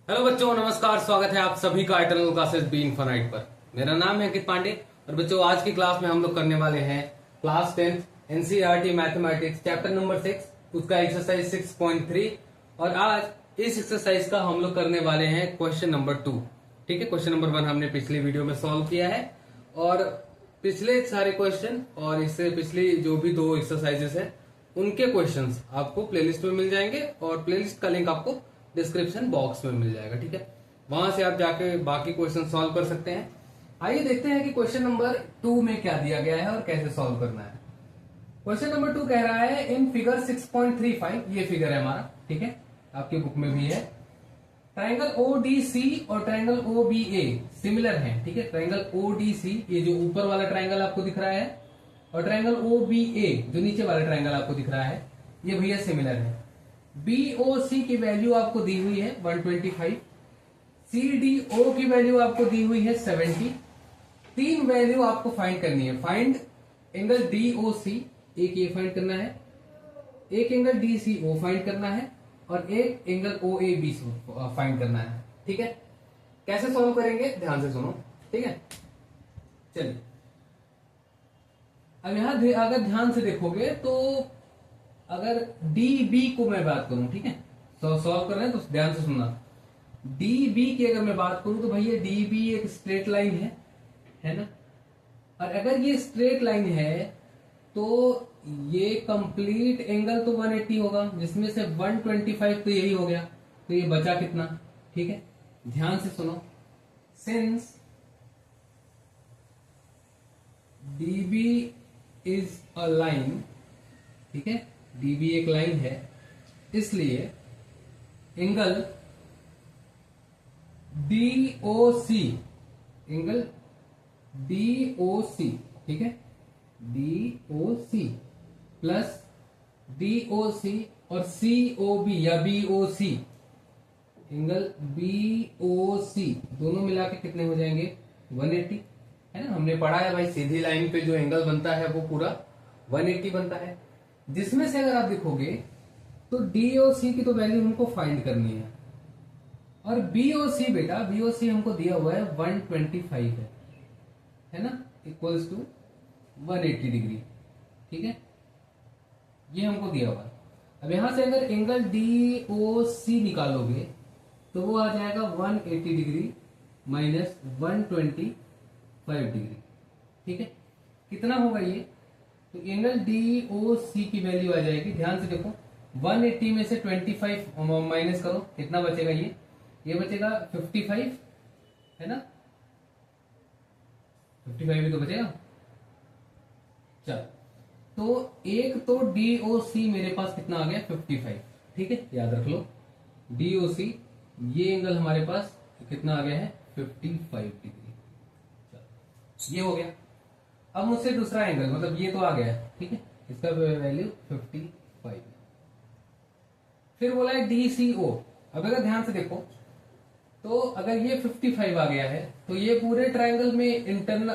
Hello बच्चों, नमस्कार। स्वागत है आप सभी का इटर्नल क्लासेस बी इनफाइनाइट पर। मेरा नाम है अंकित पांडे और बच्चों आज की क्लास में हम लोग करने वाले हैं class 10 NCERT mathematics chapter number 6 उसका एक्सरसाइज 6.3। और आज इस एक्सरसाइज का हम लोग करने वाले हैं क्वेश्चन नंबर 2। ठीक है, क्वेश्चन नंबर 1 हमने पिछली वीडियो में सॉल्व किया है और पिछले सारे क्वेश्चन और इससे पिछली जो भी 2 एक्सरसाइजेस है उनके क्वेश्चंस आपको प्लेलिस्ट में मिल जाएंगे और प्लेलिस्ट का लिंक आपको डिस्क्रिप्शन बॉक्स में मिल जाएगा। ठीक है, वहां से आप जाके बाकी क्वेश्चन सॉल्व कर सकते हैं। आइए देखते हैं कि क्वेश्चन नंबर 2 में क्या दिया गया है और कैसे सॉल्व करना है। क्वेश्चन नंबर 2 कह रहा है इन फिगर 6.35, ये फिगर है हमारा, ठीक है, आपकी बुक में भी है। ट्राइंगल ओडीसी और ट्राइंगल ओबीए सिमिलर हैं। ठीक है, ट्राइंगल ओडीसी ये जो ऊपर वाला ट्राइंगल आपको दिख रहा है और ट्राइंगल ओबीए जो नीचे वाला ट्राइंगल आपको दिख रहा है ये भैया सिमिलर है। बीओसी की वैल्यू आपको दी हुई है 125, सीडीओ की वैल्यू आपको दी हुई है 70। 3 वैल्यू आपको फाइंड करनी है। फाइंड एंगल डीओसी, एक ये फाइंड करना है, एक एंगल डीसीओ फाइंड करना है और एक एंगल ओएबी फाइंड करना है। ठीक है, कैसे सॉल्व करेंगे ध्यान से सुनो। ठीक है, चलिए अब यहां अगर ध्यान से देखोगे तो अगर डी बी को मैं बात करूं, ठीक है, सॉल्व कर रहे हैं तो ध्यान से सुनना। डी बी की अगर मैं बात करूं तो भैया डी बी एक स्ट्रेट लाइन है ना। और अगर ये स्ट्रेट लाइन है तो ये कंप्लीट एंगल तो 180 होगा, जिसमें से 125 तो यही हो गया, तो ये बचा कितना। ठीक है, ध्यान से सुनो। Since D B is a line, ठीक है, डीबी एक लाइन है, इसलिए एंगल डीओसी, एंगल डीओसी, ठीक है, डीओसी प्लस डीओसी और सीओबी या बीओसी, एंगल बीओसी दोनों मिला के कितने हो जाएंगे 180, है ना। हमने पढ़ा है भाई सीधी लाइन पे जो एंगल बनता है वो पूरा 180 बनता है। जिसमें से अगर आप देखोगे तो डीओसी की तो वैल्यू हमको फाइंड करनी है और बीओसी, बेटा बीओसी हमको दिया हुआ है 125 है ना, इक्वल्स टू 180 डिग्री। ठीक है, ये हमको दिया हुआ है। अब यहां से अगर एंगल डीओसी निकालोगे तो वो आ जाएगा 180 डिग्री माइनस 125 डिग्री। ठीक है, कितना होगा ये, तो एंगल डीओसी की वैल्यू आ जाएगी, ध्यान से देखो, 180 में से 25 माइनस करो, कितना बचेगा ये बचेगा 55, है ना, 55 भी तो बचेगा। चल, तो एक तो डीओसी मेरे पास कितना आ गया 55। ठीक है, याद रख लो डीओसी, ये एंगल हमारे पास कितना आ गया है 55 डिग्री। चल, ये हो गया। अब मुझसे दूसरा एंगल, मतलब ये तो आ गया, ठीक है, इसका वैल्यू 55। फिर बोला है डीसीओ। अब अगर ध्यान से देखो तो अगर ये 55 आ गया है तो ये पूरे ट्रायंगल में इंटरनल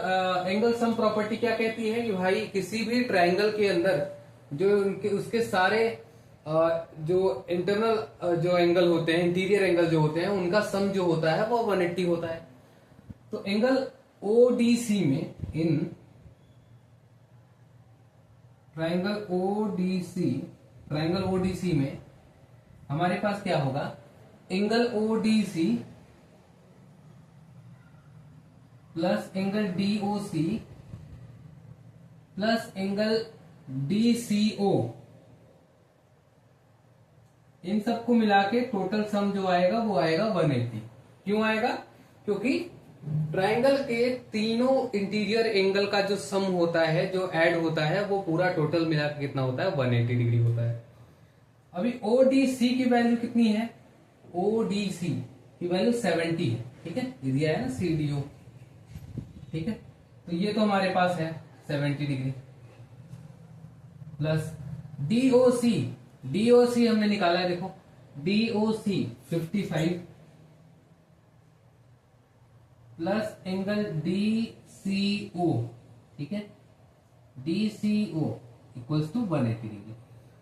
एंगल सम प्रॉपर्टी क्या कहती है कि भाई किसी भी ट्रायंगल के अंदर जो उसके सारे जो इंटरनल जो एंगल होते हैं, इंटीरियर एंगल जो होते हैं, उनका सम जो होता है वो 180 होता है। तो एंगल ओडीसी में, इन ट्राइंगल ओडीसी में हमारे पास क्या होगा, angle ODC plus angle DOC plus angle DCO, इन सबको मिला के टोटल सम जो आएगा वो आएगा 180। क्यों आएगा, क्योंकि ट्रायंगल के तीनों इंटीरियर एंगल का जो सम होता है, जो ऐड होता है, वो पूरा टोटल मिला के कितना होता है 180 डिग्री होता है। अभी ओडीसी की वैल्यू कितनी है, ओडीसी की वैल्यू 70 है। ठीक है, ये दिया है ना सीडीओ। ठीक है, तो ये तो हमारे पास है 70 डिग्री प्लस डीओसी, डीओसी हमने निकाला है, देखो डीओसी 55 प्लस एंगल डीसीओ, ठीक है, डीसीओ इक्वल्स टू 180 डिग्री।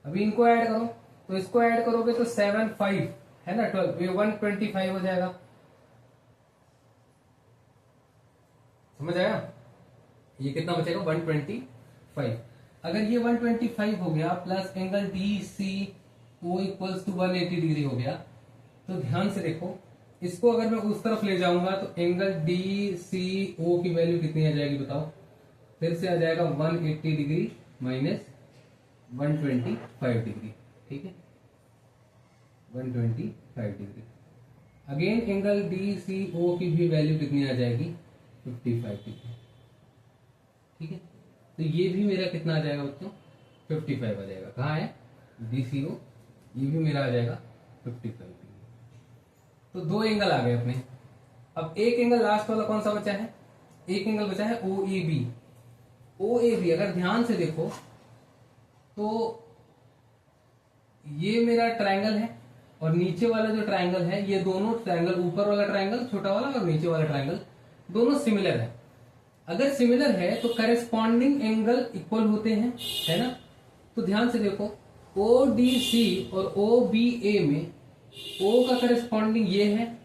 अभी इनको ऐड करो, तो इसको ऐड करोगे तो 75 है ना 12, ये 125 हो जाएगा। समझ आया? ये कितना बचेगा 125। अगर ये 125 हो गया plus angle D C O equals to 180 degree हो गया, तो ध्यान से देखो, इसको अगर मैं उस तरफ ले जाऊंगा तो एंगल डी सी ओ की वैल्यू कितनी आ जाएगी बताओ? फिर से आ जाएगा 180 डिग्री माइनस 125 डिग्री। ठीक है, 125 degree. Again angle D C O की भी वैल्यू कितनी आ जाएगी? 55 डिग्री। ठीक है, तो ये भी मेरा कितना आ जाएगा बच्चों? 55 आ जाएगा। कहाँ है? DCO, ये भी मेरा आ जाएगा 55 डिग्री। तो दो एंगल आ गए अपने। अब एक एंगल लास्ट वाला कौन सा बचा है? एक एंगल बचा है OAB। OAB अगर ध्यान से देखो तो ये मेरा ट्रायंगल है और नीचे वाला जो ट्रायंगल है, ये दोनों ट्रायंगल, ऊपर वाला ट्रायंगल छोटा वाला और नीचे वाला ट्रायंगल, दोनों सिमिलर है। अगर सिमिलर है तो करेस्पॉन्डिंग एंगल इक्वल होते हैं, है ना? तो ध्यान से देखो, ODC और OBA में O का करेस्पॉन्डिंग ये है,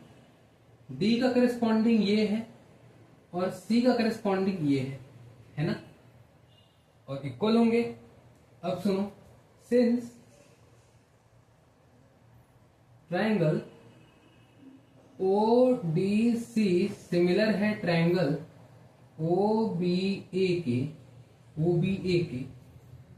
D का करेस्पॉन्डिंग ये है और C का करेस्पॉन्डिंग ये है ना? और इक्वल होंगे। अब सुनो, सिंस ट्रायंगल ODC सिमिलर है ट्रायंगल OBA के,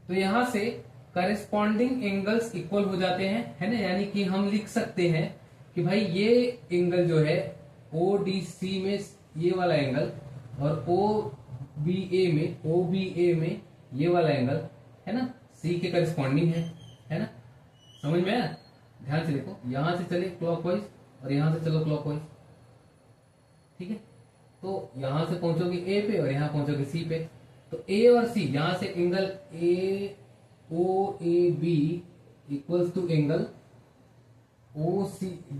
तो यहां से करेस्पॉन्डिंग एंगल्स इक्वल हो जाते हैं, है ना? यानी कि हम लिख सकते हैं कि भाई ये एंगल जो है ODC में ये वाला एंगल और OBA में ये वाला एंगल, है ना, C के करेस्पॉन्डिंग है ना? समझ में आया? ध्यान से देखो, यहां से चले क्लॉकवाइज और यहां से चलो क्लॉकवाइज। ठीक है, तो यहां से पहुंचोगे A पे और यहां पहुंचोगे C पे। तो A और C, यहां से angle AOAB equals to angle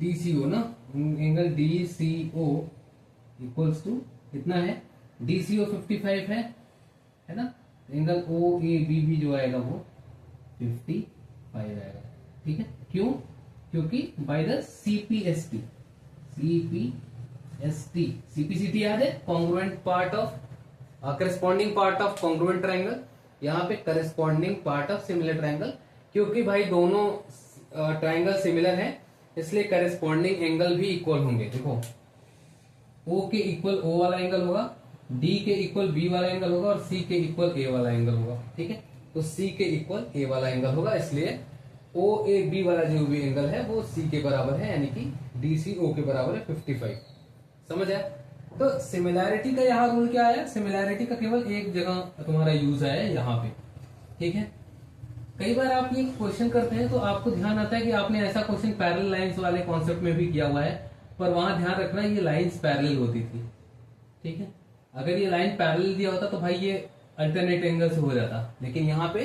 DCO ना, एंगल DCO इक्वल्स टू कितना है? DCO 55 है ना? एंगल OAB भी जो आएगा वो 55 आएगा। ठीक है, क्यों? क्योंकि बाय द CPST याद है? Congruent part of corresponding part of congruent triangle, यहाँ पे corresponding part of similar triangle. क्योंकि भाई दोनों ट्रायंगल सिमिलर है, इसलिए करेस्पॉन्डिंग एंगल भी इक्वल होंगे। देखो, O के इक्वल O वाला एंगल होगा, D के इक्वल B वाला एंगल होगा और C के इक्वल A वाला एंगल होगा। ठीक है, तो C के इक्वल A वाला एंगल होगा, इसलिए OAB वाला जो भी एंगल है वो C के बराबर है, यानी कि DCO के बराबर है 55। समझ आया? तो सिमिलैरिटी का यहाँ रूल क्या आया? सिमिलैरिटी का केवल एक जगह तुम्हारा यूज आया है, यहाँ पे। ठीक है, कई बार आप ये क्वेश्चन करते हैं तो आपको ध्यान आता है कि आपने ऐसा क्वेश्चन पैरेलल लाइंस वाले कॉन्सेप्ट में भी किया हुआ है, पर वहां ध्यान रखना ये लाइंस पैरेलल होती थी। ठीक है, अगर ये लाइन पैरेलल दिया होता तो भाई ये अल्टरनेट एंगल से हो जाता, लेकिन यहाँ पे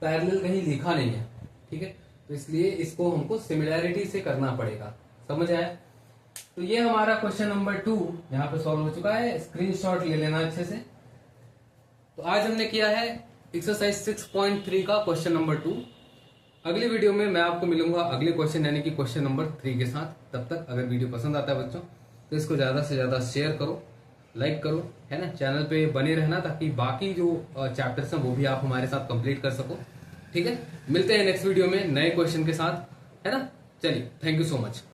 पैरेलल कहीं लिखा नहीं है। ठीक है, तो इसलिए इसको हमको सिमिलैरिटी से करना पड़ेगा। समझ आया? तो ये हमारा क्वेश्चन नंबर 2 यहाँ पे सॉल्व हो चुका है। स्क्रीनशॉट ले लेना अच्छे से। तो आज हमने किया है एक्सरसाइज 6.3 का क्वेश्चन नंबर 2। अगली वीडियो में मैं आपको मिलूंगा अगले क्वेश्चन यानी कि क्वेश्चन नंबर 3 के साथ। तब तक अगर वीडियो पसंद आता है बच्चों तो इसको ज्यादा से ज्यादा शेयर करो, लाइक करो, है ना? चैनल पे बने रहना ताकि बाकी जो चैप्टर्स हैं वो भी आप हमारे साथ कंप्लीट कर सको। ठीक है, मिलते हैं नेक्स्ट वीडियो में नए क्वेश्चन के साथ, है ना? चलिए, थैंक यू सो मच।